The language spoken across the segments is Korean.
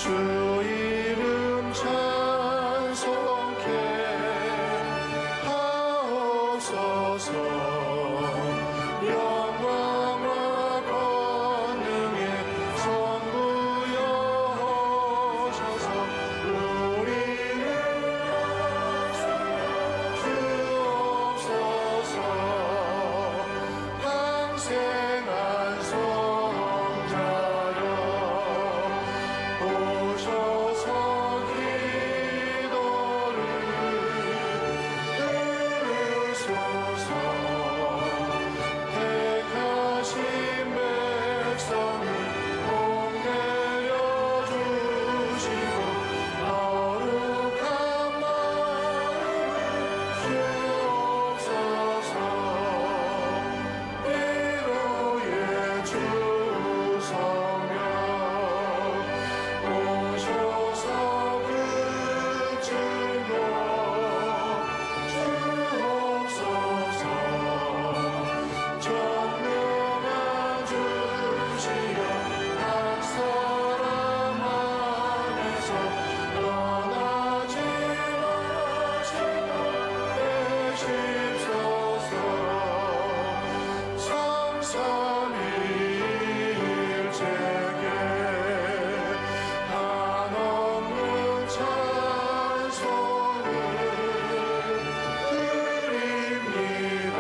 주 이름 찬송케 하옵소서. 영광과 권능의 선구여 오셔서 우리를 주옵소서. 항생한 성자여 오셔서 기도를 들으소서. 택하신 백성을 복 내려주시고 거룩한 마음을 주옵소서. 위로의 주 성령 오셔서 그 증거 주옵소서. 전능한 주시여 한 사람 안에서 떠나지 마시고 계십소서. 삼삼일체계 한없는 찬송을 드립니다.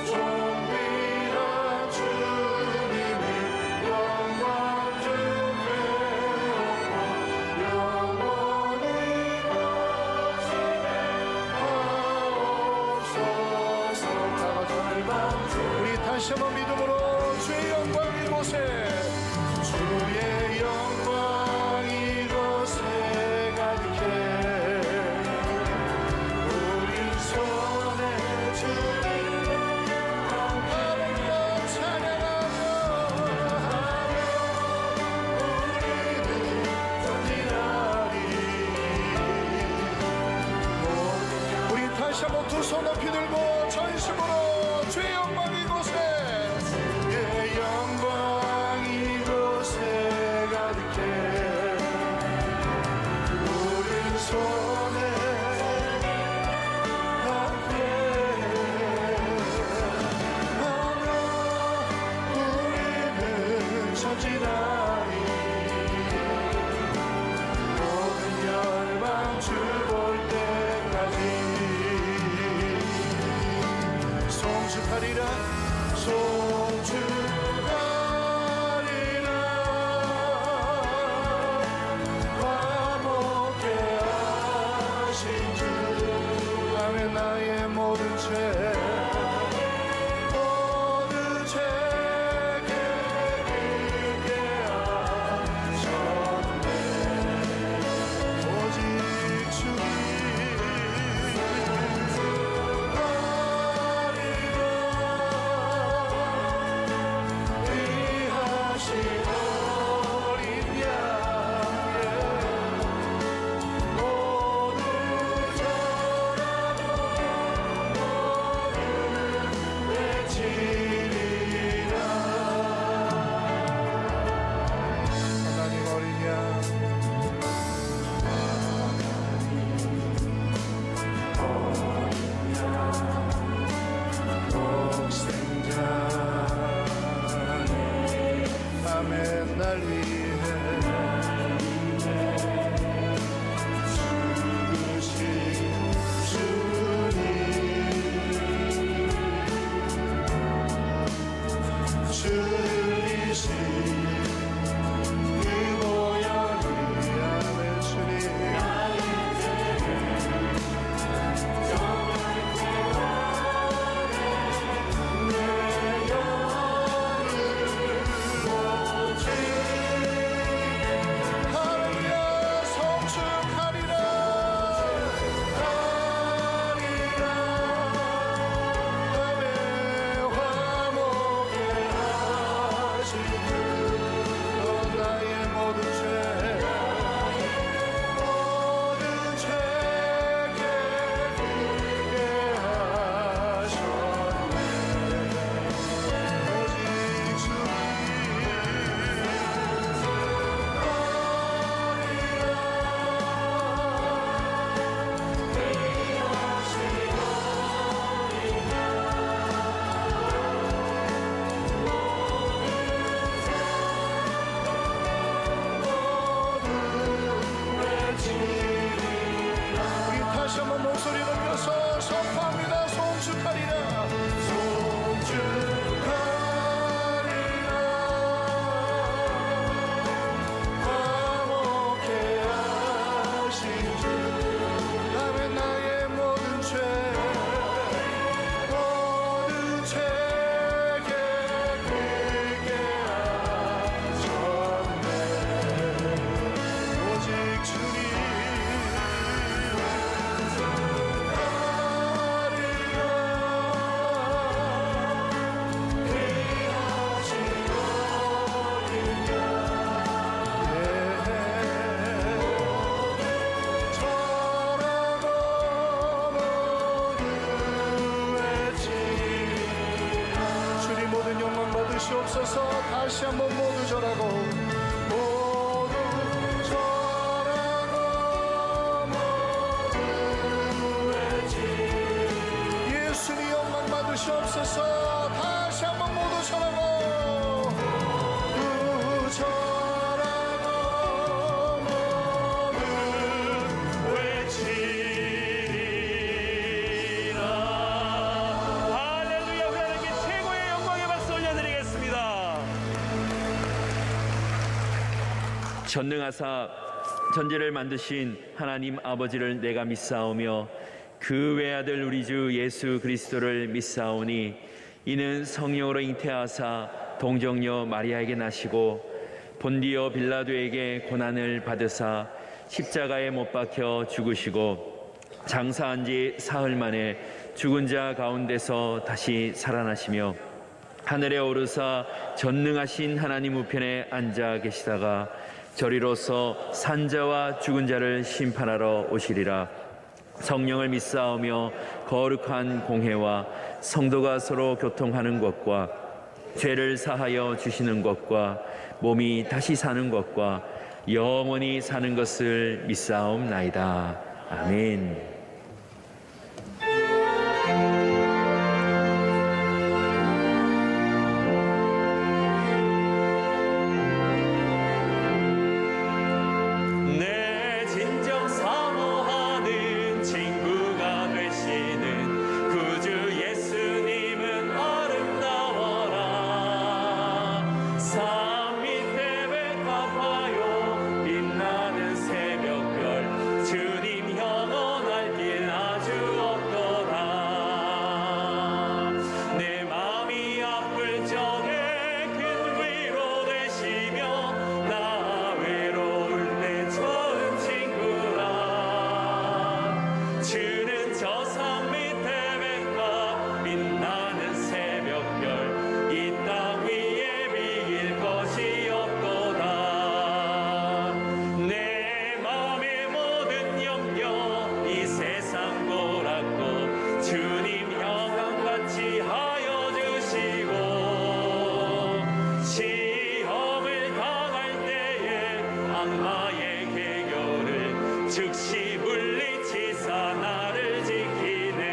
존귀한 주님을 영광 주께 영원히 하옵소서. 우리 다시 한번 믿음으로 주의 영광 이곳에, 주의 영광 이곳에 가득해. 우리 손에 주님 아름다운 찬양하며 우리는 전진하리. 우리 다시 한번 두 손 높이 들고 전심으로 주의 영광 이곳에, 주의 영광 이곳에 가득해. 우리 손에 함께 하며 우리는 전진하리. 모든 열방 주 볼 때까지 송축하리라 송축하리라. 화목케 하신 주 아멘. 나의 모든 죄 깨끗게 하셨네. 오직 주님 아멘. 날 위해 죽으신 주님, 주이신 그 모양이 아멘. 주님 내 영혼을 오직 주시옵소서. 다시 한번 모두 절하고 모두 절하고 모두 외치 예수님 영광 받으시옵소서. 다시 한번 모두 절하고 모두 절하고 모두 외치리라. 할렐루야. 우리 하나님께 최고의 영광의 박수 올려드리겠습니다. 전능하사 천지를 만드신 하나님 아버지를 내가 믿사오며 그 외아들 우리 주 예수 그리스도를 믿사오니 이는 성령으로 잉태하사 동정녀 마리아에게 나시고 본디오 빌라도에게 고난을 받으사 십자가에 못 박혀 죽으시고 장사한 지 사흘 만에 죽은 자 가운데서 다시 살아나시며 하늘에 오르사 전능하신 하나님 우편에 앉아 계시다가 저리로서 산자와 죽은 자를 심판하러 오시리라. 성령을 믿사오며 거룩한 공회와 성도가 서로 교통하는 것과 죄를 사하여 주시는 것과 몸이 다시 사는 것과 영원히 사는 것을 믿사옵나이다. 아멘. 내 진정 사모하는 친구가 되시는 구주 예수님은 아름다워라. 산 밑에 백합화요 빛나는 새벽별 주님 영원할 길 아주 없도다. 내 마음이 아플 적에 큰 위로 되시며 나 외로울 때 좋은 친구라. 주는 저 산 밑에 백합 빛나는 새벽별 이 땅 위에 비길 것이 없도다. 내 마음의 모든 염려 이 세상 고락고 주님 영광같이 하여 주시고 시험을 당할 때에 악마의 계교를 즉시 물리치사 나를 지키네.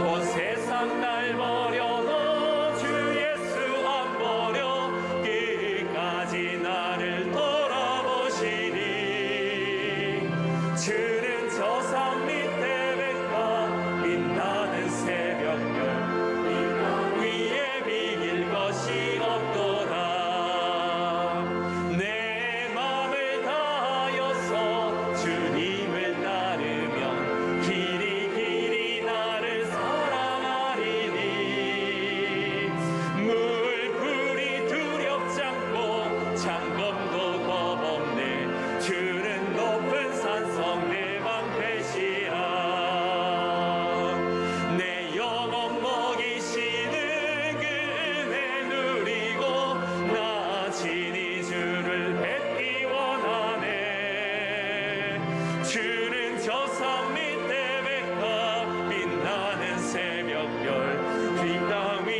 온 세상 날 버려도 주 예수 안 버려 끝까지 나를 돌아보시니 주는 저 산 밑에 백합 빛나는 새벽별 이 땅 위에 비길 것이 없도다. 내 맘을 다하여서 주님을 따르면 길이 나를 사랑하리니 물풀이 두렵지 않고 창검도 겁없네. 주는 높은 산성 내 방패시라. 내 영혼 먹이시는 그 은혜 누리고 나 친히 주를 뵙기 원하네. 주는 저 산 밑에 백합 빛나는 새벽별 이 땅 위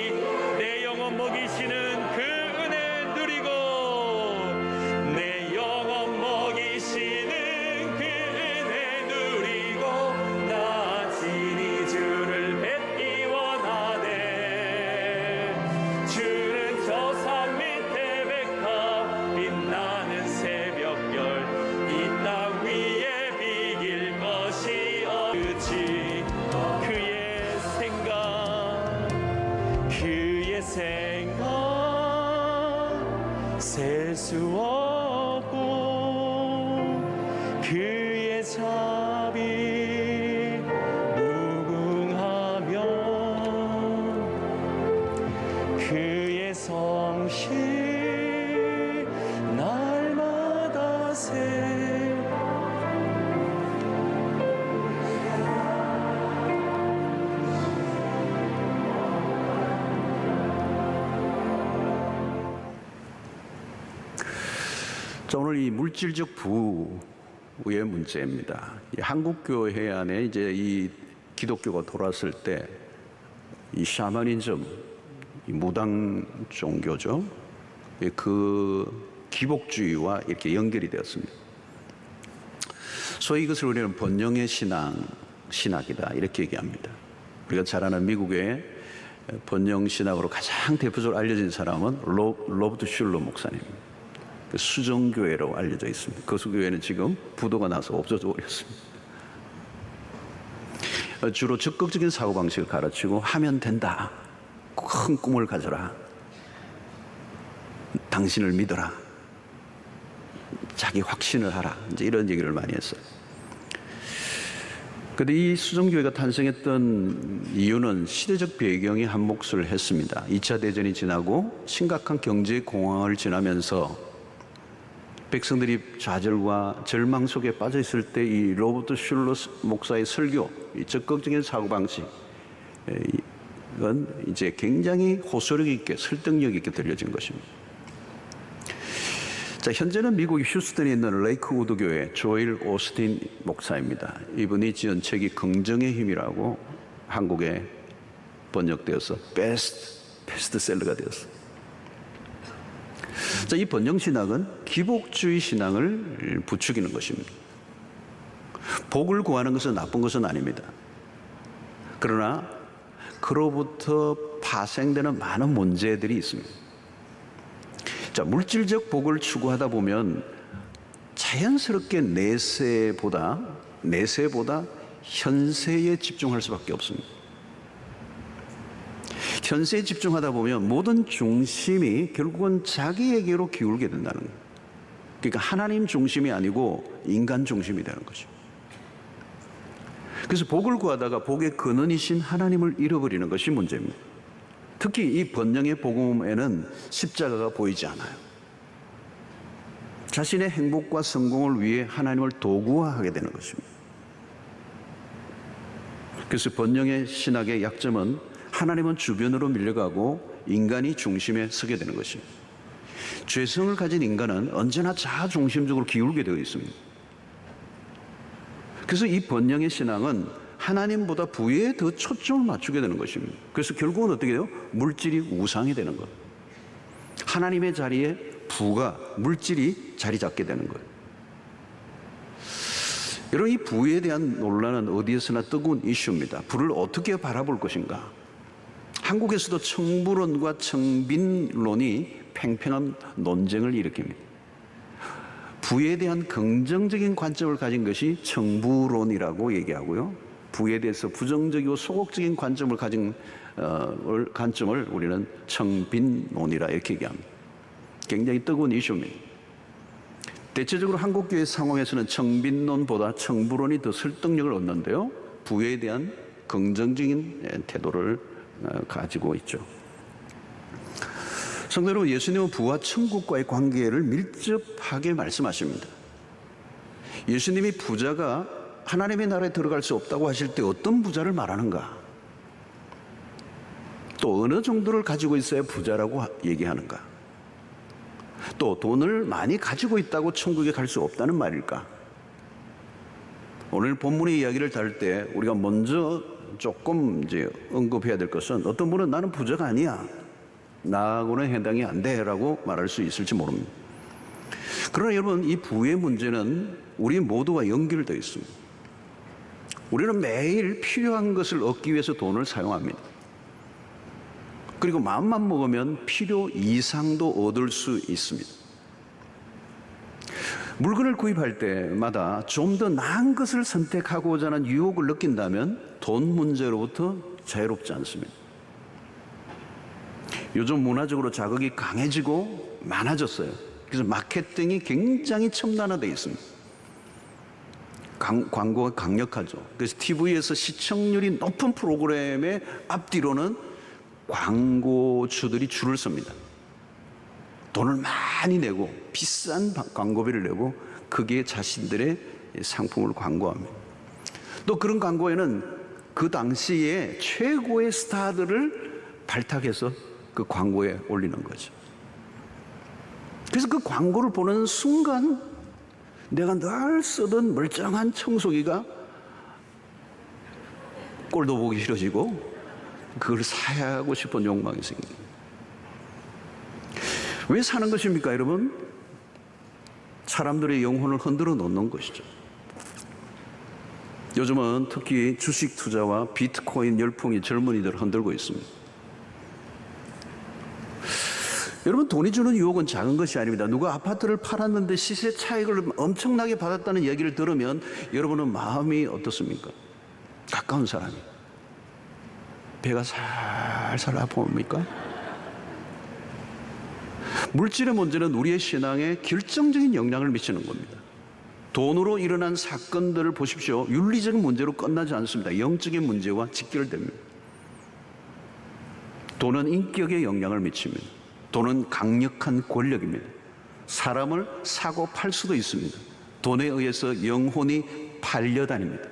내 영혼 먹이시는 그 은혜 누리고 내 영혼 먹이시는 그 은혜 누리고 나 친히 주를 뵙기 원하네. 주는 저 산 밑에 백합 빛나는 새벽별 이 땅 위에 비길 것이 없지. 그의 생각 셀 수 없고 그의 자비 무궁하며 그의 성실 날마다 새 자, 오늘 이 물질적 부의 문제입니다. 이 한국교회 안에 이제 이 기독교가 돌았을 때 이 샤머니즘, 이 무당 종교죠. 그 기복주의와 이렇게 연결이 되었습니다. 소위 이것을 우리는 번영의 신학이다 이렇게 얘기합니다. 우리가 잘 아는 미국의 번영 신학으로 가장 대표적으로 알려진 사람은 로버트 슐러 목사님입니다. 그 수정교회로 알려져 있습니다. 그 수교회는 지금 부도가 나서 없어져 버렸습니다. 주로 적극적인 사고방식을 가르치고 하면 된다. 큰 꿈을 가져라. 당신을 믿어라. 자기 확신을 하라. 이제 이런 얘기를 많이 했어요. 그런데 이 수정교회가 탄생했던 이유는 시대적 배경이 한 몫을 했습니다. 2차 대전이 지나고 심각한 경제 공황을 지나면서 백성들이 좌절과 절망 속에 빠져 있을 때 이 로버트 슐러 목사의 설교, 이 적극적인 사고방식, 이건 이제 굉장히 호소력 있게 설득력 있게 들려진 것입니다. 자, 현재는 미국 휴스턴에 있는 레이크우드 교회 조엘 오스틴 목사입니다. 이분이 지은 책이 긍정의 힘이라고 한국에 번역되어서 베스트셀러가 되었어요. 자, 이 번영신학은 기복주의 신앙을 부추기는 것입니다. 복을 구하는 것은 나쁜 것은 아닙니다. 그러나 그로부터 파생되는 많은 문제들이 있습니다. 자, 물질적 복을 추구하다 보면 자연스럽게 내세보다 현세에 집중할 수밖에 없습니다. 현세에 집중하다 보면 모든 중심이 결국은 자기에게로 기울게 된다는 거예요. 그러니까 하나님 중심이 아니고 인간 중심이 되는 거죠. 그래서 복을 구하다가 복의 근원이신 하나님을 잃어버리는 것이 문제입니다. 특히 이 번영의 복음에는 십자가가 보이지 않아요. 자신의 행복과 성공을 위해 하나님을 도구화하게 되는 것입니다. 그래서 번영의 신학의 약점은 하나님은 주변으로 밀려가고 인간이 중심에 서게 되는 것입니다. 죄성을 가진 인간은 언제나 자아 중심적으로 기울게 되어 있습니다. 그래서 이 번영의 신앙은 하나님보다 부에 더 초점을 맞추게 되는 것입니다. 그래서 결국은 어떻게 돼요? 물질이 우상이 되는 것. 하나님의 자리에 부가, 물질이 자리 잡게 되는 거예요. 여러분, 이 부에 대한 논란은 어디에서나 뜨거운 이슈입니다. 부를 어떻게 바라볼 것인가? 한국에서도 청부론과 청빈론이 팽팽한 논쟁을 일으킵니다. 부에 대한 긍정적인 관점을 가진 것이 청부론이라고 얘기하고요. 부에 대해서 부정적이고 소극적인 관점을 가진 관점을 우리는 청빈론이라 이렇게 얘기합니다. 굉장히 뜨거운 이슈입니다. 대체적으로 한국교회 상황에서는 청빈론보다 청부론이 더 설득력을 얻는데요. 부에 대한 긍정적인 태도를 가지고 있죠. 성도 여러분, 예수님은 부와 천국과의 관계를 밀접하게 말씀하십니다. 예수님이 부자가 하나님의 나라에 들어갈 수 없다고 하실 때 어떤 부자를 말하는가? 또 어느 정도를 가지고 있어야 부자라고 얘기하는가? 또 돈을 많이 가지고 있다고 천국에 갈 수 없다는 말일까? 오늘 본문의 이야기를 다룰 때 우리가 먼저 조금 이제 언급해야 될 것은, 어떤 분은 나는 부자가 아니야, 나하고는 해당이 안 돼라고 말할 수 있을지 모릅니다. 그러나 여러분, 이 부의 문제는 우리 모두와 연결되어 있습니다. 우리는 매일 필요한 것을 얻기 위해서 돈을 사용합니다. 그리고 마음만 먹으면 필요 이상도 얻을 수 있습니다. 물건을 구입할 때마다 좀 더 나은 것을 선택하고자 하는 유혹을 느낀다면 돈 문제로부터 자유롭지 않습니다. 요즘 문화적으로 자극이 강해지고 많아졌어요. 그래서 마케팅이 굉장히 첨단화되어 있습니다. 광고가 강력하죠. 그래서 TV에서 시청률이 높은 프로그램의 앞뒤로는 광고주들이 줄을 섭니다. 돈을 많이 내고 비싼 광고비를 내고 거기에 자신들의 상품을 광고합니다. 또 그런 광고에는 그 당시에 최고의 스타들을 발탁해서 그 광고에 올리는 거죠. 그래서 그 광고를 보는 순간 내가 늘 쓰던 멀쩡한 청소기가 꼴도 보기 싫어지고 그걸 사야 하고 싶은 욕망이 생깁니다. 왜 사는 것입니까, 여러분? 사람들의 영혼을 흔들어 놓는 것이죠. 요즘은 특히 주식 투자와 비트코인 열풍이 젊은이들을 흔들고 있습니다. 여러분, 돈이 주는 유혹은 작은 것이 아닙니다. 누가 아파트를 팔았는데 시세 차익을 엄청나게 받았다는 얘기를 들으면 여러분은 마음이 어떻습니까? 가까운 사람이 배가 살살 아파옵니까? 물질의 문제는 우리의 신앙에 결정적인 영향을 미치는 겁니다. 돈으로 일어난 사건들을 보십시오. 윤리적인 문제로 끝나지 않습니다. 영적인 문제와 직결됩니다. 돈은 인격에 영향을 미칩니다. 돈은 강력한 권력입니다. 사람을 사고 팔 수도 있습니다. 돈에 의해서 영혼이 팔려다닙니다.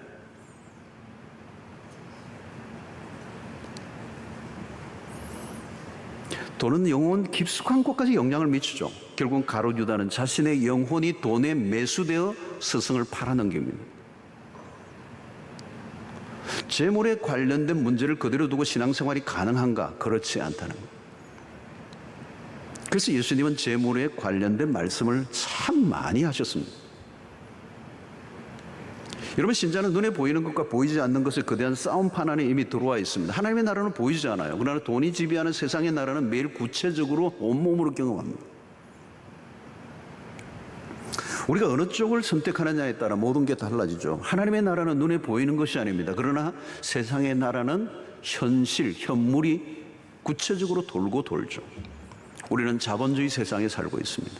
돈은 영혼 깊숙한 곳까지 영향을 미치죠. 결국 가룟 유다는 자신의 영혼이 돈에 매수되어 스승을 팔아넘깁니다. 재물에 관련된 문제를 그대로 두고 신앙생활이 가능한가? 그렇지 않다는 것. 그래서 예수님은 재물에 관련된 말씀을 참 많이 하셨습니다. 여러분, 신자는 눈에 보이는 것과 보이지 않는 것의 거대한 싸움판 안에 이미 들어와 있습니다. 하나님의 나라는 보이지 않아요. 그러나 돈이 지배하는 세상의 나라는 매일 구체적으로 온몸으로 경험합니다. 우리가 어느 쪽을 선택하느냐에 따라 모든 게 달라지죠. 하나님의 나라는 눈에 보이는 것이 아닙니다. 그러나 세상의 나라는 현실, 현물이 구체적으로 돌고 돌죠. 우리는 자본주의 세상에 살고 있습니다.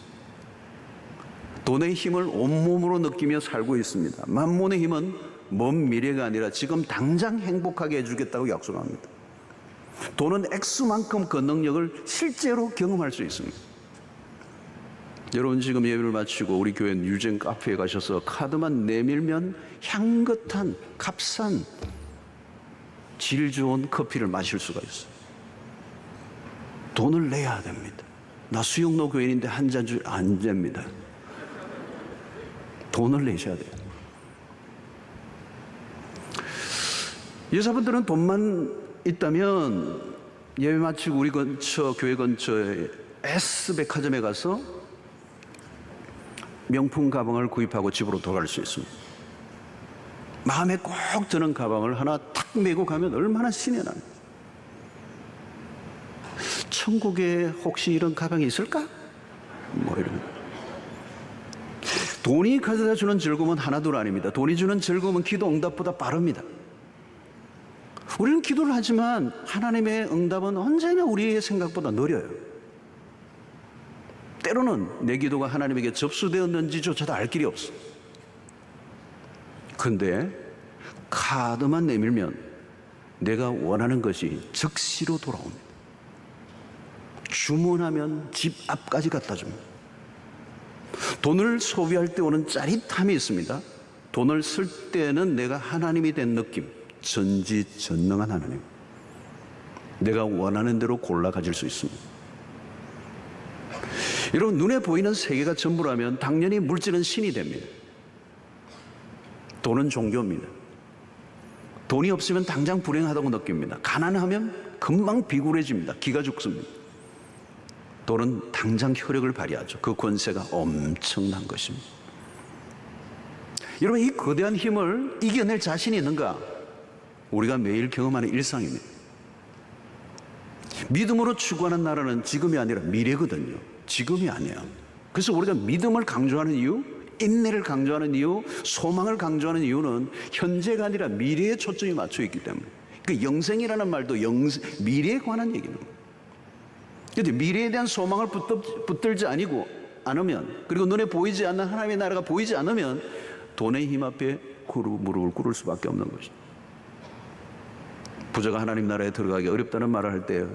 돈의 힘을 온몸으로 느끼며 살고 있습니다. 만몬의 힘은 먼 미래가 아니라 지금 당장 행복하게 해주겠다고 약속합니다. 돈은 액수만큼 그 능력을 실제로 경험할 수 있습니다. 여러분, 지금 예배를 마치고 우리 교회 유젠 카페에 가셔서 카드만 내밀면 향긋한 값싼 질 좋은 커피를 마실 수가 있어요. 돈을 내야 됩니다. 나 수영로 교인인데 한 잔 줄 안 됩니다. 돈을 내셔야 돼요. 여자분들은 돈만 있다면 예배 마치고 우리 근처, 교회 근처에 S백화점에 가서 명품 가방을 구입하고 집으로 돌아갈 수 있습니다. 마음에 꼭 드는 가방을 하나 탁 메고 가면 얼마나 신이 납니까? 천국에 혹시 이런 가방이 있을까? 뭐 이런. 돈이 가져다 주는 즐거움은 하나둘 아닙니다. 돈이 주는 즐거움은 기도 응답보다 빠릅니다. 우리는 기도를 하지만 하나님의 응답은 언제나 우리의 생각보다 느려요. 때로는 내 기도가 하나님에게 접수되었는지조차도 알 길이 없어. 근데 카드만 내밀면 내가 원하는 것이 즉시로 돌아옵니다. 주문하면 집 앞까지 갖다 줍니다. 돈을 소비할 때 오는 짜릿함이 있습니다. 돈을 쓸 때는 내가 하나님이 된 느낌, 전지전능한 하나님. 내가 원하는 대로 골라 가질 수 있습니다. 여러분, 눈에 보이는 세계가 전부라면 당연히 물질은 신이 됩니다. 돈은 종교입니다. 돈이 없으면 당장 불행하다고 느낍니다. 가난하면 금방 비굴해집니다. 기가 죽습니다. 돈은 당장 혈액을 발휘하죠. 그 권세가 엄청난 것입니다. 여러분, 이 거대한 힘을 이겨낼 자신이 있는가? 우리가 매일 경험하는 일상입니다. 믿음으로 추구하는 나라는 지금이 아니라 미래거든요. 지금이 아니에요. 그래서 우리가 믿음을 강조하는 이유, 인내를 강조하는 이유, 소망을 강조하는 이유는 현재가 아니라 미래에 초점이 맞춰 있기 때문에. 그 영생이라는 말도 미래에 관한 얘기입니다. 그런데 미래에 대한 소망을 붙들지 않으면, 그리고 눈에 보이지 않는 하나님의 나라가 보이지 않으면 돈의 힘 앞에 무릎을 꿇을 수밖에 없는 것이죠. 부자가 하나님 나라에 들어가기 어렵다는 말을 할 때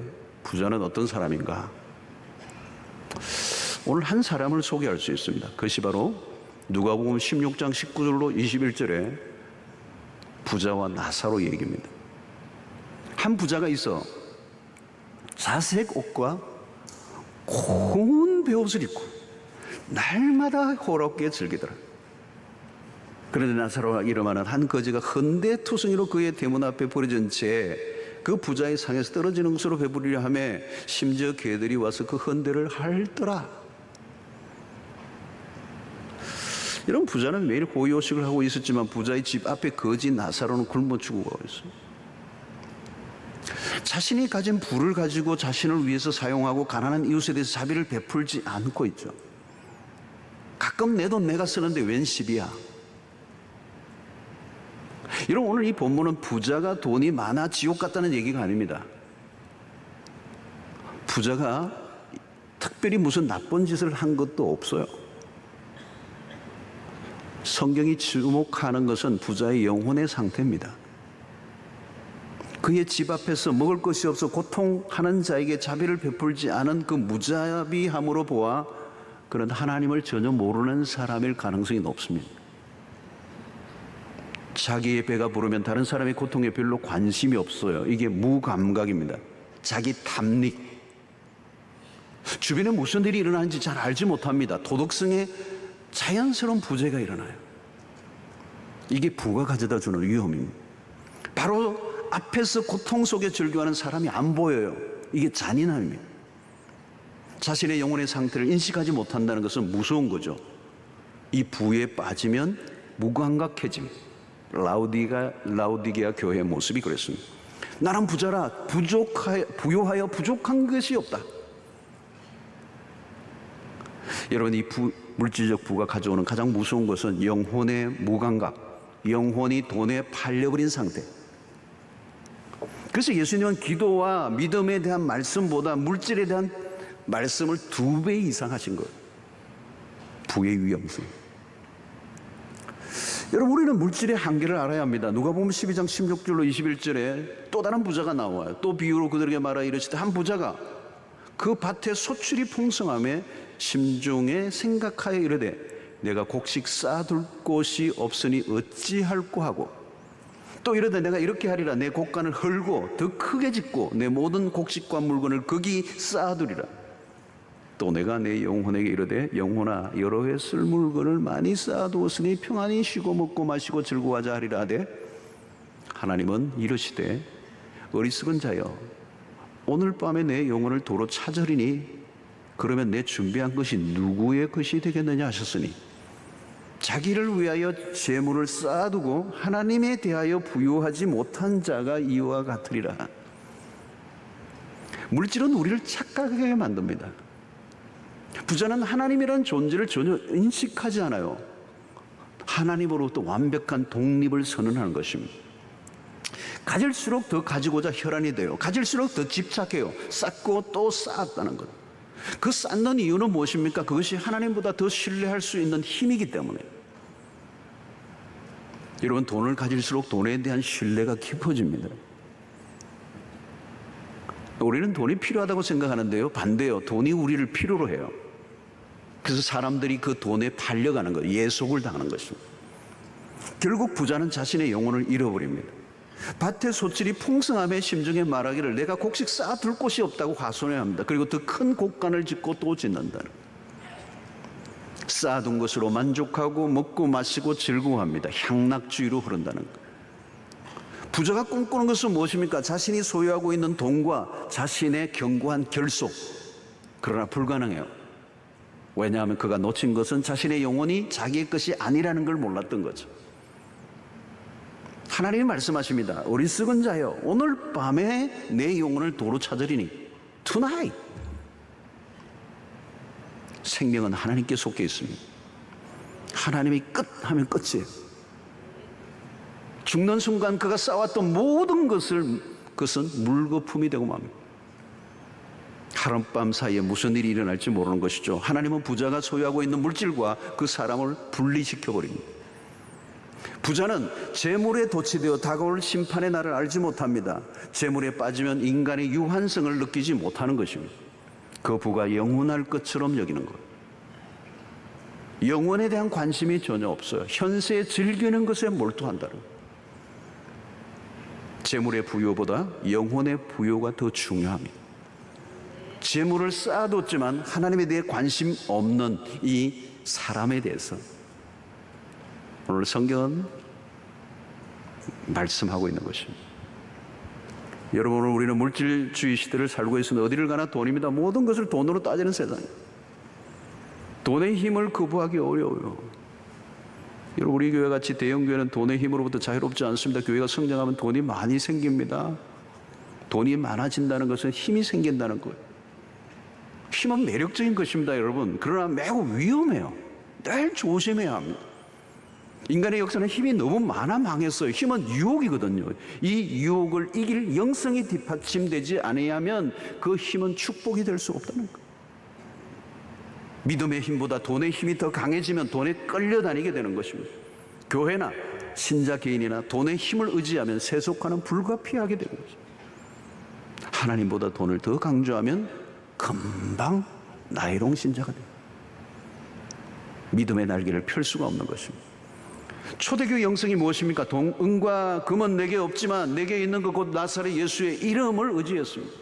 부자는 어떤 사람인가? 오늘 한 사람을 소개할 수 있습니다. 그것이 바로 누가복음 16장 19절로 21절에 부자와 나사로 얘기입니다. 한 부자가 있어 자색 옷과 고운 베옷을 입고 날마다 호롭게 즐기더라. 그런데 나사로가 이름하는 한 거지가 헌데투성이로 그의 대문 앞에 버려진 채 그 부자의 상에서 떨어지는 것으로 배부리려 하며 심지어 개들이 와서 그 헌대를 핥더라. 이런 부자는 매일 호의호식을 하고 있었지만 부자의 집 앞에 거지 나사로는 굶어 죽어가고 있어요. 자신이 가진 부를 가지고 자신을 위해서 사용하고 가난한 이웃에 대해서 자비를 베풀지 않고 있죠. 가끔 내 돈 내가 쓰는데 웬 시비야. 여러분, 오늘 이 본문은 부자가 돈이 많아 지옥 같다는 얘기가 아닙니다. 부자가 특별히 무슨 나쁜 짓을 한 것도 없어요. 성경이 주목하는 것은 부자의 영혼의 상태입니다. 그의 집 앞에서 먹을 것이 없어 고통하는 자에게 자비를 베풀지 않은 그 무자비함으로 보아 그런 하나님을 전혀 모르는 사람일 가능성이 높습니다. 자기의 배가 부르면 다른 사람의 고통에 별로 관심이 없어요. 이게 무감각입니다. 자기 탐닉. 주변에 무슨 일이 일어나는지 잘 알지 못합니다. 도덕성에 자연스러운 부재가 일어나요. 이게 부가 가져다 주는 위험입니다. 바로 앞에서 고통 속에 절규하는 사람이 안 보여요. 이게 잔인함입니다. 자신의 영혼의 상태를 인식하지 못한다는 것은 무서운 거죠. 이 부에 빠지면 무감각해집니다. 라우디게아 교회의 모습이 그랬습니다. 나는 부자라 부요하여 부족한 것이 없다. 여러분, 이 물질적 부가 가져오는 가장 무서운 것은 영혼의 무감각, 영혼이 돈에 팔려버린 상태. 그래서 예수님은 기도와 믿음에 대한 말씀보다 물질에 대한 말씀을 2배 이상 하신 거예요. 부의 위험성. 여러분, 우리는 물질의 한계를 알아야 합니다. 누가복음 12장 16절로 21절에 또 다른 부자가 나와요. 또 비유로 그들에게 말하 이르시되 한 부자가 그 밭에 소출이 풍성함에 심중에 생각하여 이르되 내가 곡식 쌓아둘 곳이 없으니 어찌할꼬 하고 또 이르되 내가 이렇게 하리라 내 곡간을 헐고 더 크게 짓고 내 모든 곡식과 물건을 거기 쌓아두리라. 또 내가 내 영혼에게 이르되 영혼아 여러 해 쓸 물건을 많이 쌓아두었으니 평안히 쉬고 먹고 마시고 즐거워하자 하리라 하되 하나님은 이르시되 어리석은 자여 오늘 밤에 내 영혼을 도로 찾으리니 그러면 내 준비한 것이 누구의 것이 되겠느냐 하셨으니 자기를 위하여 재물을 쌓아두고 하나님에 대하여 부요하지 못한 자가 이와 같으리라. 물질은 우리를 착각하게 만듭니다. 부자는 하나님이라는 존재를 전혀 인식하지 않아요. 하나님으로부터 완벽한 독립을 선언하는 것입니다. 가질수록 더 가지고자 혈안이 돼요. 가질수록 더 집착해요. 쌓고 또 쌓았다는 것. 그 쌓는 이유는 무엇입니까? 그것이 하나님보다 더 신뢰할 수 있는 힘이기 때문에. 여러분, 돈을 가질수록 돈에 대한 신뢰가 깊어집니다. 우리는 돈이 필요하다고 생각하는데요, 반대요. 돈이 우리를 필요로 해요. 그래서 사람들이 그 돈에 팔려가는 거예요. 예속을 당하는 것입니다. 결국 부자는 자신의 영혼을 잃어버립니다. 밭의 소출이 풍성함에 심중에 말하기를 내가 곡식 쌓아둘 곳이 없다고 하소연해야 합니다. 그리고 더 큰 곡간을 짓고 또 짓는다. 쌓아둔 것으로 만족하고 먹고 마시고 즐거워합니다. 향락주의로 흐른다는 것. 부자가 꿈꾸는 것은 무엇입니까? 자신이 소유하고 있는 돈과 자신의 견고한 결속. 그러나 불가능해요. 왜냐하면 그가 놓친 것은 자신의 영혼이 자기의 것이 아니라는 걸 몰랐던 거죠. 하나님이 말씀하십니다. 어리석은 자여 오늘 밤에 내 영혼을 도로 찾으리니 tonight. 생명은 하나님께 속해 있습니다. 하나님이 끝 하면 끝이에요. 죽는 순간 그가 쌓았던 모든 그것은 물거품이 되고 맙니다. 하룻밤 사이에 무슨 일이 일어날지 모르는 것이죠. 하나님은 부자가 소유하고 있는 물질과 그 사람을 분리시켜버립니다. 부자는 재물에 도취되어 다가올 심판의 날을 알지 못합니다. 재물에 빠지면 인간의 유한성을 느끼지 못하는 것입니다. 그 부가 영원할 것처럼 여기는 것. 영원에 대한 관심이 전혀 없어요. 현세에 즐기는 것에 몰두한다는 것. 재물의 부요보다 영혼의 부요가 더 중요합니다. 재물을 쌓아뒀지만 하나님에 대해 관심 없는 이 사람에 대해서 오늘 성경은 말씀하고 있는 것입니다. 여러분, 오늘 우리는 물질주의 시대를 살고 있습니다. 어디를 가나 돈입니다. 모든 것을 돈으로 따지는 세상이에요. 돈의 힘을 거부하기 어려워요. 여러분, 우리 교회 같이 대형 교회는 돈의 힘으로부터 자유롭지 않습니다. 교회가 성장하면 돈이 많이 생깁니다. 돈이 많아진다는 것은 힘이 생긴다는 거예요. 힘은 매력적인 것입니다, 여러분. 그러나 매우 위험해요. 늘 조심해야 합니다. 인간의 역사는 힘이 너무 많아 망했어요. 힘은 유혹이거든요. 이 유혹을 이길 영성이 뒷받침되지 않으면 그 힘은 축복이 될 수 없다는 거예요. 믿음의 힘보다 돈의 힘이 더 강해지면 돈에 끌려다니게 되는 것입니다. 교회나 신자 개인이나 돈의 힘을 의지하면 세속화는 불가피하게 되는 거죠. 하나님보다 돈을 더 강조하면 금방 나이롱 신자가 돼요. 믿음의 날개를 펼 수가 없는 것입니다. 초대교회 영성이 무엇입니까? 은과 금은 내게 없지만 내게 있는 것 곧 나사렛 예수의 이름을 의지했습니다.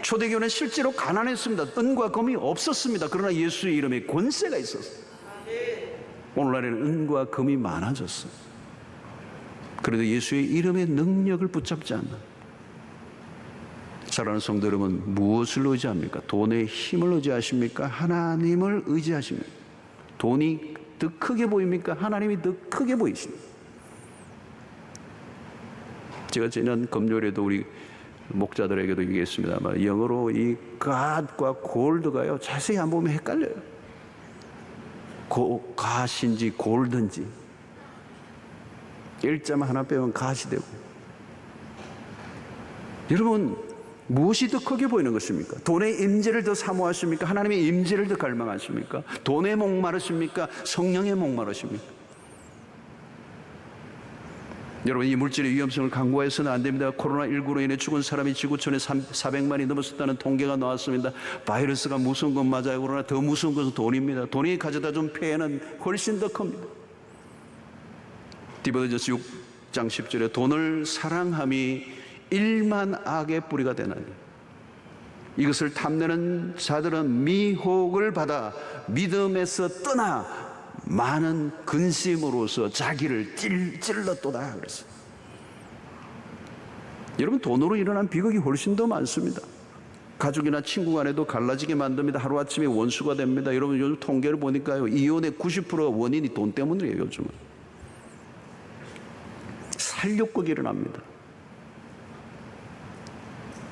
초대교회는 실제로 가난했습니다. 은과 금이 없었습니다. 그러나 예수의 이름에 권세가 있었어요. 오늘날에는 은과 금이 많아졌어요. 그래도 예수의 이름의 능력을 붙잡지 않나. 사랑하는 성도 여러분, 무엇을 의지합니까? 돈의 힘을 의지하십니까? 하나님을 의지하십니까? 돈이 더 크게 보입니까? 하나님이 더 크게 보이십니까? 제가 지난 금요일에도 우리 목자들에게도 얘기했습니다만, 영어로 이 God과 Gold가요, 자세히 안 보면 헷갈려요. God인지 Gold인지 일자만 하나 빼면 God이 되고. 여러분, 무엇이 더 크게 보이는 것입니까? 돈의 임재를 더 사모하십니까? 하나님의 임재를 더 갈망하십니까? 돈에 목마르십니까? 성령에 목마르십니까? 여러분, 이 물질의 위험성을 강구해서는 안 됩니다. 코로나19로 인해 죽은 사람이 지구촌에 400만이 넘었다는 통계가 나왔습니다. 바이러스가 무서운 건 맞아요. 그러나 더 무서운 것은 돈입니다. 돈이 가져다 준 폐해는 훨씬 더 큽니다. 디모데전서 6장 10절에 돈을 사랑함이 1만 악의 뿌리가 되나니 이것을 탐내는 자들은 미혹을 받아 믿음에서 떠나 많은 근심으로서 자기를 찔렀도다 그랬어요. 여러분, 돈으로 일어난 비극이 훨씬 더 많습니다. 가족이나 친구 간에도 갈라지게 만듭니다. 하루아침에 원수가 됩니다. 여러분, 요즘 통계를 보니까요, 이혼의 90%가 원인이 돈 때문이에요. 요즘은 살욕극이 일어납니다.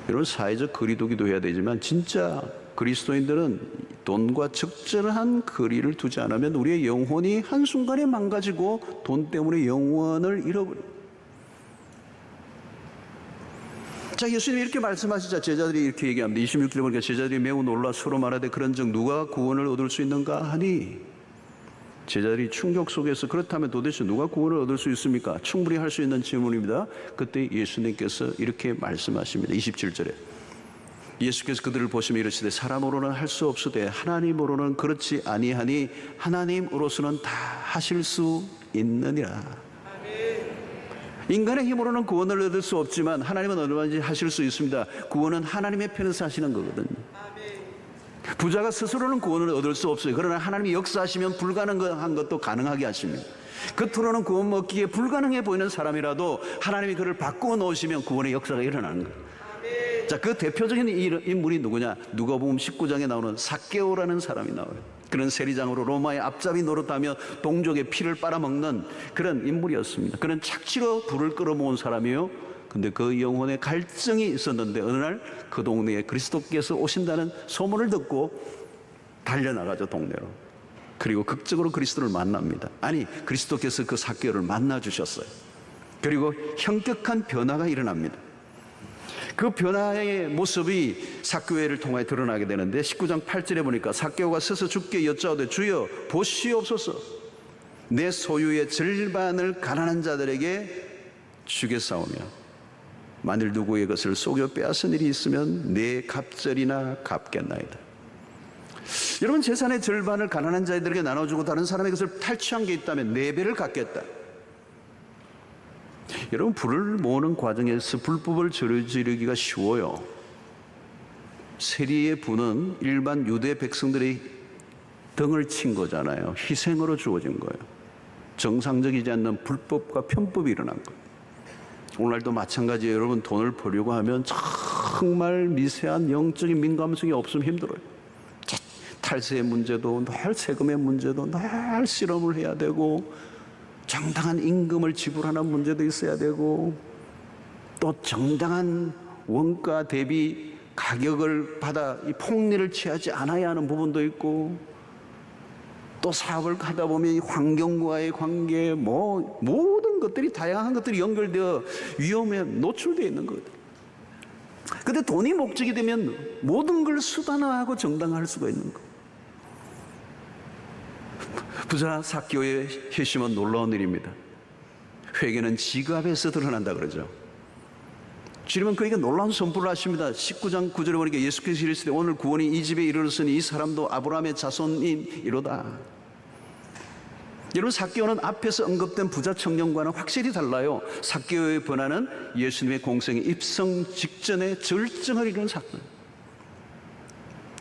여러분, 사회적 거리두기도 해야 되지만 진짜 그리스도인들은 돈과 적절한 거리를 두지 않으면 우리의 영혼이 한순간에 망가지고 돈 때문에 영원을 잃어버려요. 자, 예수님이 이렇게 말씀하시자 제자들이 이렇게 얘기합니다. 26절 보니까 제자들이 매우 놀라 서로 말하되 그런즉 누가 구원을 얻을 수 있는가 하니, 제자들이 충격 속에서 그렇다면 도대체 누가 구원을 얻을 수 있습니까? 충분히 할 수 있는 질문입니다. 그때 예수님께서 이렇게 말씀하십니다. 27절에 예수께서 그들을 보시며 이르시되 사람으로는 할 수 없으되 하나님으로는 그렇지 아니하니 하나님으로서는 다 하실 수 있느니라. 인간의 힘으로는 구원을 얻을 수 없지만 하나님은 얼마든지 하실 수 있습니다. 구원은 하나님의 편에서 하시는 거거든요. 부자가 스스로는 구원을 얻을 수 없어요. 그러나 하나님이 역사하시면 불가능한 것도 가능하게 하십니다. 겉으로는 구원 먹기에 불가능해 보이는 사람이라도 하나님이 그를 바꾸어 놓으시면 구원의 역사가 일어나는 거예요. 자, 그 대표적인 인물이 누구냐? 누가복음 19장에 나오는 삭개오라는 사람이 나와요. 그는 세리장으로 로마의 앞잡이 노릇하며 동족의 피를 빨아먹는 그런 인물이었습니다. 그는 착취로 불을 끌어모은 사람이에요. 근데 그 영혼에 갈증이 있었는데 어느 날 그 동네에 그리스도께서 오신다는 소문을 듣고 달려나가죠, 동네로. 그리고 극적으로 그리스도를 만납니다. 아니, 그리스도께서 그 삭개오를 만나주셨어요. 그리고 현격한 변화가 일어납니다. 그 변화의 모습이 삭개오를 통해 드러나게 되는데 19장 8절에 보니까 삭개오가 서서 주께 여짜오되 주여 보시옵소서, 내 소유의 절반을 가난한 자들에게 주겠사오며 만일 누구의 것을 속여 빼앗은 일이 있으면 내 갑절이나 갚겠나이다. 여러분, 재산의 절반을 가난한 자들에게 나눠주고 다른 사람의 것을 탈취한 게 있다면 4배를 갚겠다. 여러분, 불을 모으는 과정에서 불법을 저지르기가 쉬워요. 세리의 분은 일반 유대 백성들의 등을 친 거잖아요. 희생으로 주어진 거예요. 정상적이지 않는 불법과 편법이 일어난 거예요. 오늘날도 마찬가지예요. 여러분, 돈을 벌려고 하면 정말 미세한 영적인 민감성이 없으면 힘들어요. 탈세의 문제도, 늘 세금의 문제도, 늘 실험을 해야 되고, 정당한 임금을 지불하는 문제도 있어야 되고, 또 정당한 원가 대비 가격을 받아 이 폭리를 취하지 않아야 하는 부분도 있고, 또 사업을 하다 보면 이 환경과의 관계, 모든 것들이, 다양한 것들이 연결되어 위험에 노출되어 있는 거거든요. 근데 돈이 목적이 되면 모든 걸 수단화하고 정당화할 수가 있는 거예요. 부자 삭개오의 회심은 놀라운 일입니다. 회개는 지갑에서 드러난다 그러죠. 주님은 그에게 놀라운 선포를 하십니다. 19장 9절에 보니까 예수께서 이르시되 오늘 구원이 이 집에 이르렀으니 이 사람도 아브라함의 자손이로다. 여러분, 삭개오는 앞에서 언급된 부자 청년과는 확실히 달라요. 삭개오의 변화는 예수님의 공생의 입성 직전에 절정을 이루는 사건.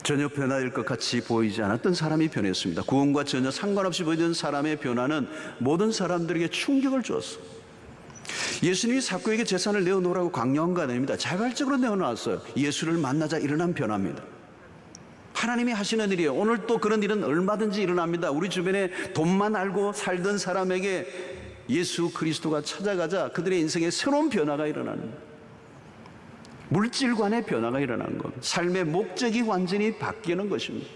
전혀 변화될 것 같이 보이지 않았던 사람이 변했습니다. 구원과 전혀 상관없이 보이던 사람의 변화는 모든 사람들에게 충격을 주었어요. 예수님이 삭개오에게 재산을 내어놓으라고 강요한 거 아닙니다. 자발적으로 내어놓았어요. 예수를 만나자 일어난 변화입니다. 하나님이 하시는 일이에요. 오늘 또 그런 일은 얼마든지 일어납니다. 우리 주변에 돈만 알고 살던 사람에게 예수 그리스도가 찾아가자 그들의 인생에 새로운 변화가 일어나는 거예요. 물질관의 변화가 일어나는 겁니다. 삶의 목적이 완전히 바뀌는 것입니다.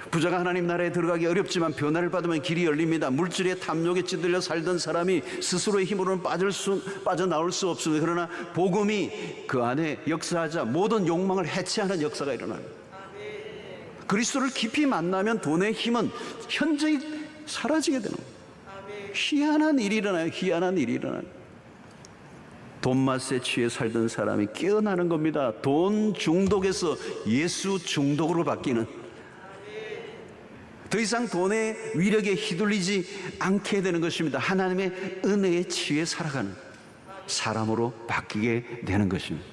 부자가 하나님 나라에 들어가기 어렵지만 변화를 받으면 길이 열립니다. 물질의 탐욕에 찌들려 살던 사람이 스스로의 힘으로는 빠져나올 수 없습니다. 그러나 복음이 그 안에 역사하자 모든 욕망을 해체하는 역사가 일어납니다. 그리스도를 깊이 만나면 돈의 힘은 현저히 사라지게 되는 거예요. 희한한 일이 일어나요. 희한한 일이 일어나요. 돈맛에 취해 살던 사람이 깨어나는 겁니다. 돈 중독에서 예수 중독으로 바뀌는, 더 이상 돈의 위력에 휘둘리지 않게 되는 것입니다. 하나님의 은혜에 취해 살아가는 사람으로 바뀌게 되는 것입니다.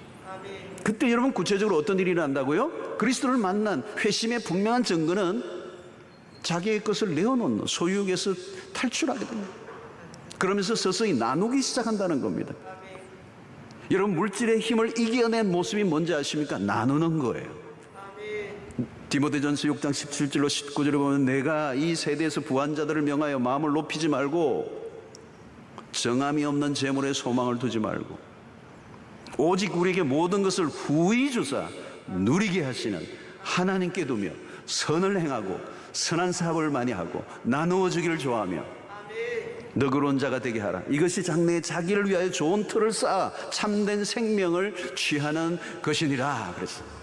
그때 여러분 구체적으로 어떤 일이 일어난다고요? 그리스도를 만난 회심의 분명한 증거는 자기의 것을 내어놓는 소유욕에서 탈출하게 됩니다. 그러면서 서서히 나누기 시작한다는 겁니다. 여러분, 물질의 힘을 이겨낸 모습이 뭔지 아십니까? 나누는 거예요. 디모데전서 6장 17절로 19절에 보면 내가 이 세대에서 부한 자들을 명하여 마음을 높이지 말고 정함이 없는 재물에 소망을 두지 말고 오직 우리에게 모든 것을 후히 주사 누리게 하시는 하나님께 두며 선을 행하고 선한 사업을 많이 하고 나누어 주기를 좋아하며 너그러운 자가 되게 하라. 이것이 장래에 자기를 위하여 좋은 틀을 쌓아 참된 생명을 취하는 것이니라 그랬어요.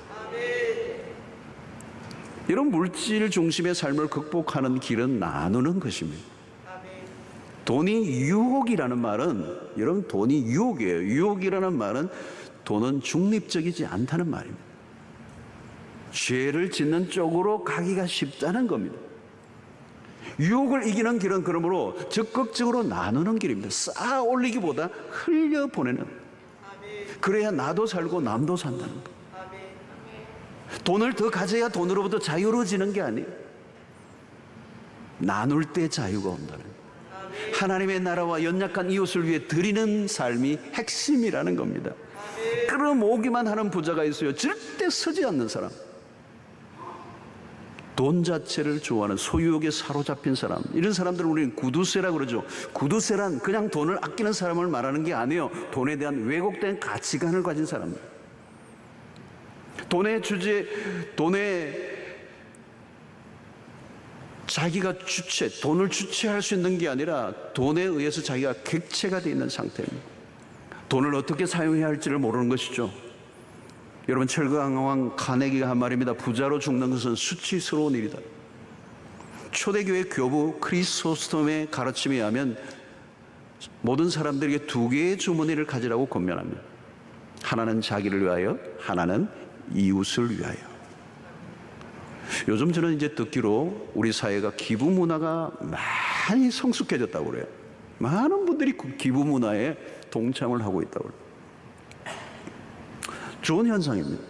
여러분, 물질 중심의 삶을 극복하는 길은 나누는 것입니다. 돈이 유혹이라는 말은, 여러분, 돈이 유혹이에요. 유혹이라는 말은 돈은 중립적이지 않다는 말입니다. 죄를 짓는 쪽으로 가기가 쉽다는 겁니다. 유혹을 이기는 길은 그러므로 적극적으로 나누는 길입니다. 쌓아 올리기보다 흘려보내는, 그래야 나도 살고 남도 산다는 것. 돈을 더 가져야 돈으로부터 자유로워지는 게 아니에요. 나눌 때 자유가 온다는 거예요. 하나님의 나라와 연약한 이웃을 위해 드리는 삶이 핵심이라는 겁니다. 끌어모으기만 하는 부자가 있어요. 절대 서지 않는 사람, 돈 자체를 좋아하는 소유욕에 사로잡힌 사람, 이런 사람들을 우리는 구두쇠라고 그러죠. 구두쇠란 그냥 돈을 아끼는 사람을 말하는 게 아니에요. 돈에 대한 왜곡된 가치관을 가진 사람들. 돈의 주제, 돈의 자기가 주체, 돈을 주체할 수 있는 게 아니라 돈에 의해서 자기가 객체가 되어 있는 상태입니다. 돈을 어떻게 사용해야 할지를 모르는 것이죠. 여러분, 철강왕 카네기가 한 말입니다. 부자로 죽는 것은 수치스러운 일이다. 초대교회 교부 크리소스톰의 가르침에 의하면 모든 사람들에게 두 개의 주머니를 가지라고 권면합니다. 하나는 자기를 위하여, 하나는 이웃을 위하여. 요즘 저는 이제 듣기로 우리 사회가 기부 문화가 많이 성숙해졌다고 그래요. 많은 분들이 기부 문화에 동참을 하고 있다고 그래요. 좋은 현상입니다.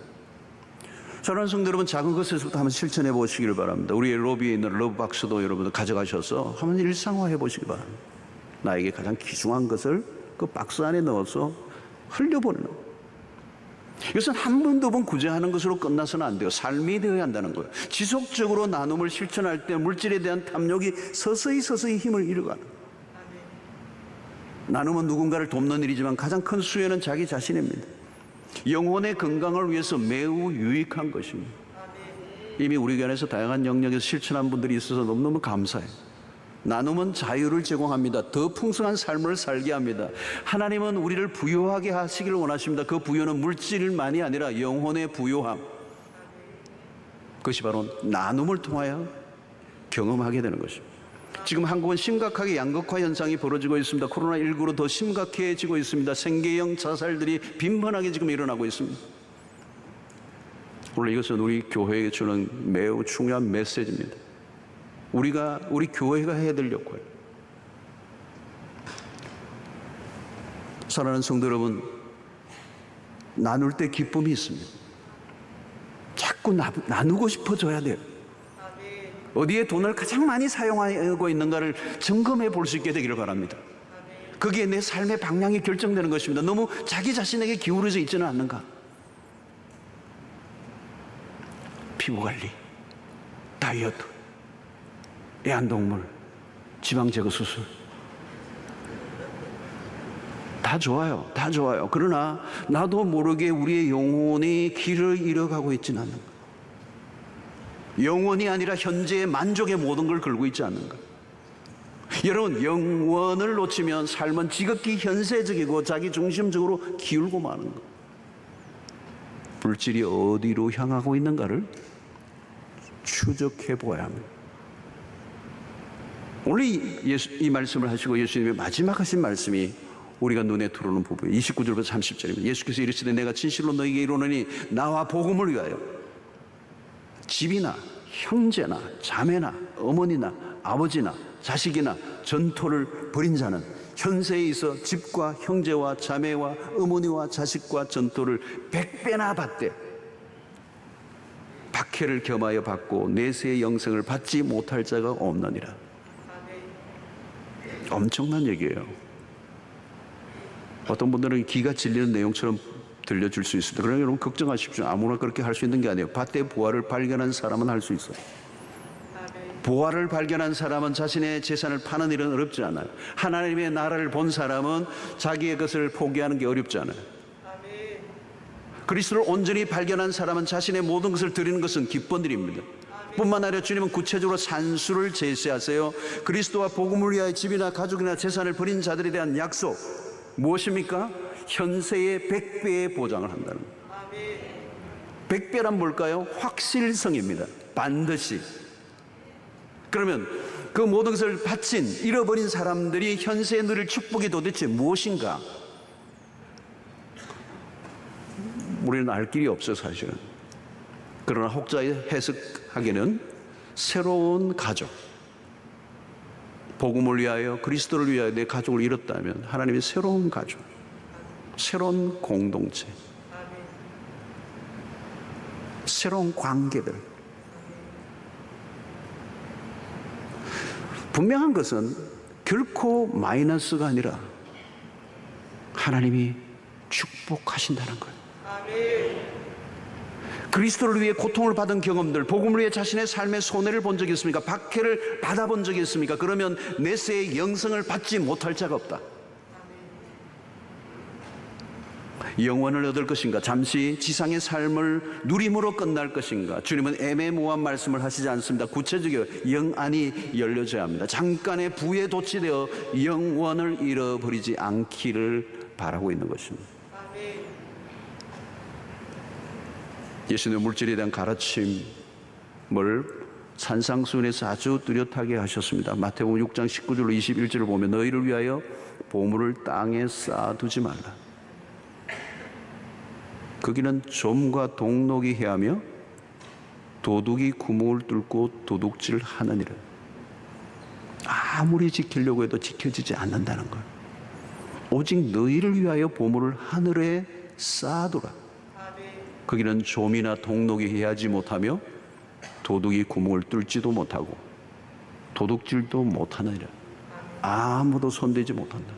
사랑하는 성도 여러분, 작은 것에서부터 한번 실천해 보시기를 바랍니다. 우리의 로비에 있는 러브박스도 여러분들 가져가셔서 한번 일상화해 보시기 바랍니다. 나에게 가장 귀중한 것을 그 박스 안에 넣어서 흘려버리는 거예요. 이것은 한 번, 두 번 구제하는 것으로 끝나서는 안 돼요. 삶이 되어야 한다는 거예요. 지속적으로 나눔을 실천할 때 물질에 대한 탐욕이 서서히 힘을 잃어가는 거예요. 나눔은 누군가를 돕는 일이지만 가장 큰 수혜는 자기 자신입니다. 영혼의 건강을 위해서 매우 유익한 것입니다. 이미 우리 교회에서 다양한 영역에서 실천한 분들이 있어서 너무너무 감사해요. 나눔은 자유를 제공합니다. 더 풍성한 삶을 살게 합니다. 하나님은 우리를 부유하게 하시기를 원하십니다. 그 부유는 물질만이 아니라 영혼의 부유함, 그것이 바로 나눔을 통하여 경험하게 되는 것입니다. 지금 한국은 심각하게 양극화 현상이 벌어지고 있습니다. 코로나19로 더 심각해지고 있습니다. 생계형 자살들이 빈번하게 지금 일어나고 있습니다. 오늘 이것은 우리 교회에 주는 매우 중요한 메시지입니다. 우리 교회가 해야 될 역할. 사랑하는 성도 여러분, 나눌 때 기쁨이 있습니다. 자꾸 나누고 싶어져야 돼요. 어디에 돈을 가장 많이 사용하고 있는가를 점검해 볼 수 있게 되기를 바랍니다. 거기에 내 삶의 방향이 결정되는 것입니다. 너무 자기 자신에게 기울어져 있지는 않는가? 피부관리, 다이어트, 애완동물, 지방제거 수술, 다 좋아요. 다 좋아요. 그러나 나도 모르게 우리의 영혼이 길을 잃어가고 있지는 않는가? 영원이 아니라 현재의 만족의 모든 걸 걸고 있지 않는가? 여러분, 영원을 놓치면 삶은 지극히 현세적이고 자기중심적으로 기울고 마는 것. 물질이 어디로 향하고 있는가를 추적해 보아야 합니다. 오늘 이 말씀을 하시고 예수님이 마지막 하신 말씀이 우리가 눈에 들어오는 부분이에요. 29절부터 30절입니다. 예수께서 이르시되 내가 진실로 너희에게 이르노니 나와 복음을 위하여 집이나 형제나 자매나 어머니나 아버지나 자식이나 전토를 벌인 자는 현세에 있어 집과 형제와 자매와 어머니와 자식과 전토를 100배나 받되 박해를 겸하여 받고 내세의 영생을 받지 못할 자가 없느니라. 엄청난 얘기예요. 어떤 분들은 기가 질리는 내용처럼 들려줄 수 있습니다. 그러나 여러분 걱정하십시오. 아무나 그렇게 할 수 있는 게 아니에요. 밭에 보화를 발견한 사람은 할 수 있어요. 보화를 발견한 사람은 자신의 재산을 파는 일은 어렵지 않아요. 하나님의 나라를 본 사람은 자기의 것을 포기하는 게 어렵지 않아요. 그리스도를 온전히 발견한 사람은 자신의 모든 것을 드리는 것은 기쁜 일입니다. 뿐만 아니라 주님은 구체적으로 산수를 제시하세요. 그리스도와 복음을 위하여 집이나 가족이나 재산을 버린 자들에 대한 약속 무엇입니까? 현세의 100배의 보장을 한다는 거예요. 100배란 뭘까요? 확실성입니다. 반드시. 그러면 그 모든 것을 바친 잃어버린 사람들이 현세에 누릴 축복이 도대체 무엇인가? 우리는 알 길이 없어요, 사실은. 그러나 혹자의 해석하기는 새로운 가족, 복음을 위하여 그리스도를 위하여 내 가족을 잃었다면 하나님의 새로운 가족, 새로운 공동체, 새로운 관계들. 분명한 것은 결코 마이너스가 아니라 하나님이 축복하신다는 거예요. 그리스도를 위해 고통을 받은 경험들, 복음을 위해 자신의 삶의 손해를 본 적이 있습니까? 박해를 받아본 적이 있습니까? 그러면 내세의 영생을 받지 못할 자가 없다. 영원을 얻을 것인가? 잠시 지상의 삶을 누림으로 끝날 것인가? 주님은 애매모호한 말씀을 하시지 않습니다. 구체적이요, 영안이 열려져야 합니다. 잠깐의 부에 도취되어 영원을 잃어버리지 않기를 바라고 있는 것입니다. 예수님은 물질에 대한 가르침을 산상수훈에서 아주 뚜렷하게 하셨습니다. 마태복음 6장 19절로 21절을 보면 너희를 위하여 보물을 땅에 쌓아두지 말라. 거기는 좀과 동록이 해하며 도둑이 구멍을 뚫고 도둑질하느니라. 아무리 지키려고 해도 지켜지지 않는다는 걸. 오직 너희를 위하여 보물을 하늘에 쌓아두라. 거기는 좀이나 동록이 해하지 못하며 도둑이 구멍을 뚫지도 못하고 도둑질도 못하느니라. 아무도 손대지 못한다.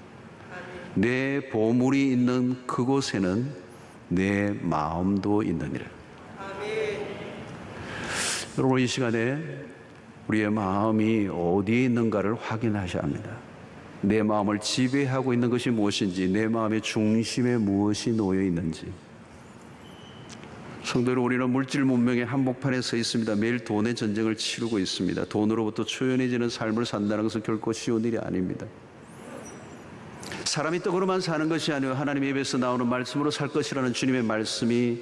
내 보물이 있는 그곳에는 내 마음도 있느니라. 여러분, 이 시간에 우리의 마음이 어디에 있는가를 확인하셔야 합니다. 내 마음을 지배하고 있는 것이 무엇인지, 내 마음의 중심에 무엇이 놓여 있는지. 성도 여러분, 우리는 물질 문명의 한복판에 서 있습니다. 매일 돈의 전쟁을 치르고 있습니다. 돈으로부터 초연해지는 삶을 산다는 것은 결코 쉬운 일이 아닙니다. 사람이 떡으로만 사는 것이 아니라 하나님의 입에서 나오는 말씀으로 살 것이라는 주님의 말씀이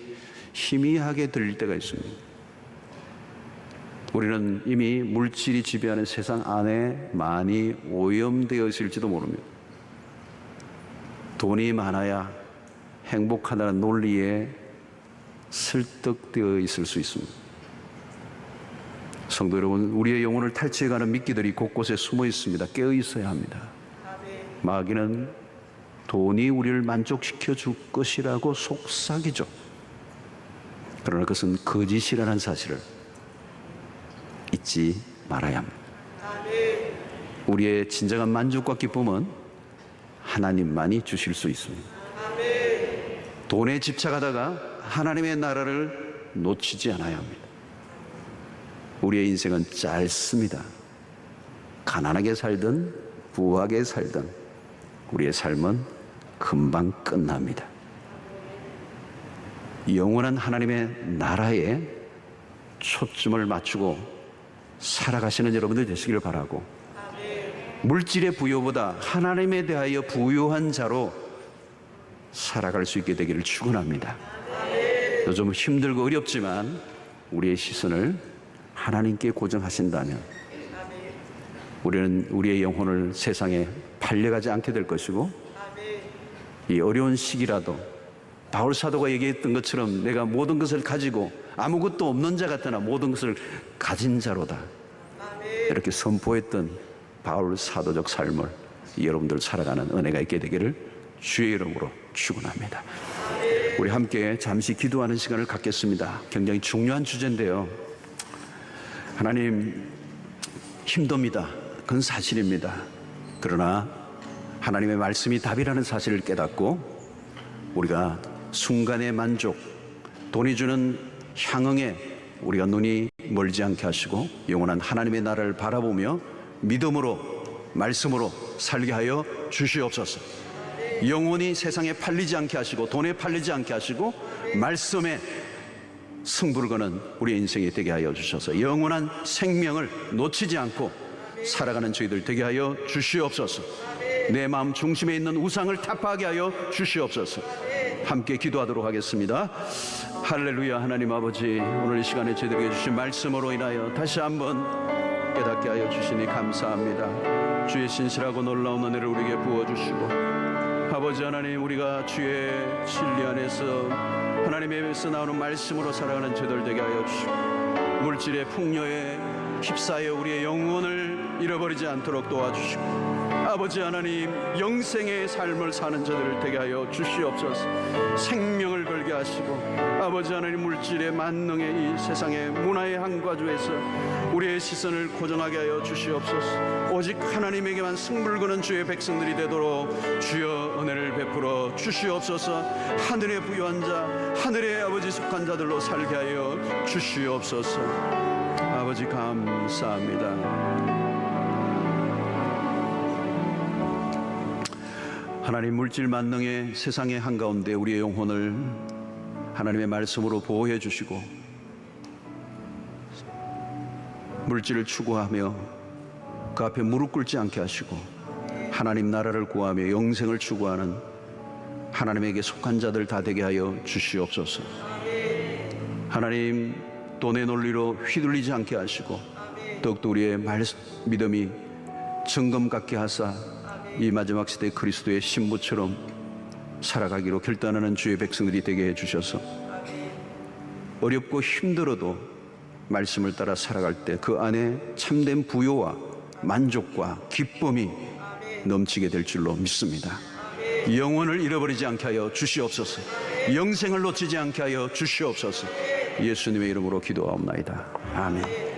희미하게 들릴 때가 있습니다. 우리는 이미 물질이 지배하는 세상 안에 많이 오염되어 있을지도 모릅니다. 돈이 많아야 행복하다는 논리에 설득되어 있을 수 있습니다. 성도 여러분, 우리의 영혼을 탈취해가는 미끼들이 곳곳에 숨어 있습니다. 깨어 있어야 합니다. 마귀는 돈이 우리를 만족시켜 줄 것이라고 속삭이죠. 그러나 그것은 거짓이라는 사실을 잊지 말아야 합니다. 우리의 진정한 만족과 기쁨은 하나님만이 주실 수 있습니다. 돈에 집착하다가 하나님의 나라를 놓치지 않아야 합니다. 우리의 인생은 짧습니다. 가난하게 살든 부하게 살든 우리의 삶은 금방 끝납니다. 영원한 하나님의 나라에 초점을 맞추고 살아가시는 여러분들 되시기를 바라고, 물질의 부여보다 하나님에 대하여 부유한 자로 살아갈 수 있게 되기를 축원합니다. 요즘 힘들고 어렵지만 우리의 시선을 하나님께 고정하신다면 우리는 우리의 영혼을 세상에 팔려가지 않게 될 것이고, 이 어려운 시기라도 바울 사도가 얘기했던 것처럼 내가 모든 것을 가지고 아무것도 없는 자 같으나 모든 것을 가진 자로다, 이렇게 선포했던 바울 사도적 삶을 여러분들 살아가는 은혜가 있게 되기를 주의 이름으로 축원합니다. 우리 함께 잠시 기도하는 시간을 갖겠습니다. 굉장히 중요한 주제인데요. 하나님, 힘듭니다. 그건 사실입니다. 그러나 하나님의 말씀이 답이라는 사실을 깨닫고 우리가 순간의 만족, 돈이 주는 향응에 우리가 눈이 멀지 않게 하시고 영원한 하나님의 나라를 바라보며 믿음으로 말씀으로 살게 하여 주시옵소서. 영혼이 세상에 팔리지 않게 하시고 돈에 팔리지 않게 하시고 말씀에 승부를 거는 우리의 인생이 되게 하여 주셔서 영원한 생명을 놓치지 않고 살아가는 저희들 되게 하여 주시옵소서. 내 마음 중심에 있는 우상을 타파하게 하여 주시옵소서. 함께 기도하도록 하겠습니다. 할렐루야. 하나님 아버지, 오늘 이 시간에 저희들에게 주신 말씀으로 인하여 다시 한번 깨닫게 하여 주시니 감사합니다. 주의 신실하고 놀라운 은혜를 우리에게 부어주시고, 아버지 하나님, 우리가 주의 진리 안에서 하나님의 입에서 나오는 말씀으로 살아가는 저희들 되게 하여 주시고, 물질의 풍요에 휩싸여 우리의 영혼을 잃어버리지 않도록 도와주시고, 아버지 하나님, 영생의 삶을 사는 저들을 되게 하여 주시옵소서. 생명을 걸게 하시고, 아버지 하나님, 물질의 만능의 이 세상의 문화의 한가주에서 우리의 시선을 고정하게 하여 주시옵소서. 오직 하나님에게만 승부를 거는 주의 백성들이 되도록 주여 은혜를 베풀어 주시옵소서. 하늘의 부유한 자, 하늘의 아버지 속한 자들로 살게 하여 주시옵소서. 아버지 감사합니다. 하나님, 물질 만능의 세상의 한가운데 우리의 영혼을 하나님의 말씀으로 보호해 주시고, 물질을 추구하며 그 앞에 무릎 꿇지 않게 하시고 하나님 나라를 구하며 영생을 추구하는 하나님에게 속한 자들 다 되게 하여 주시옵소서. 하나님, 돈의 논리로 휘둘리지 않게 하시고 더욱더 우리의 믿음이 정금 같게 하사 이 마지막 시대 그리스도의 신부처럼 살아가기로 결단하는 주의 백성들이 되게 해주셔서 어렵고 힘들어도 말씀을 따라 살아갈 때 그 안에 참된 부요와 만족과 기쁨이 넘치게 될 줄로 믿습니다. 영혼을 잃어버리지 않게 하여 주시옵소서. 영생을 놓치지 않게 하여 주시옵소서. 예수님의 이름으로 기도하옵나이다. 아멘.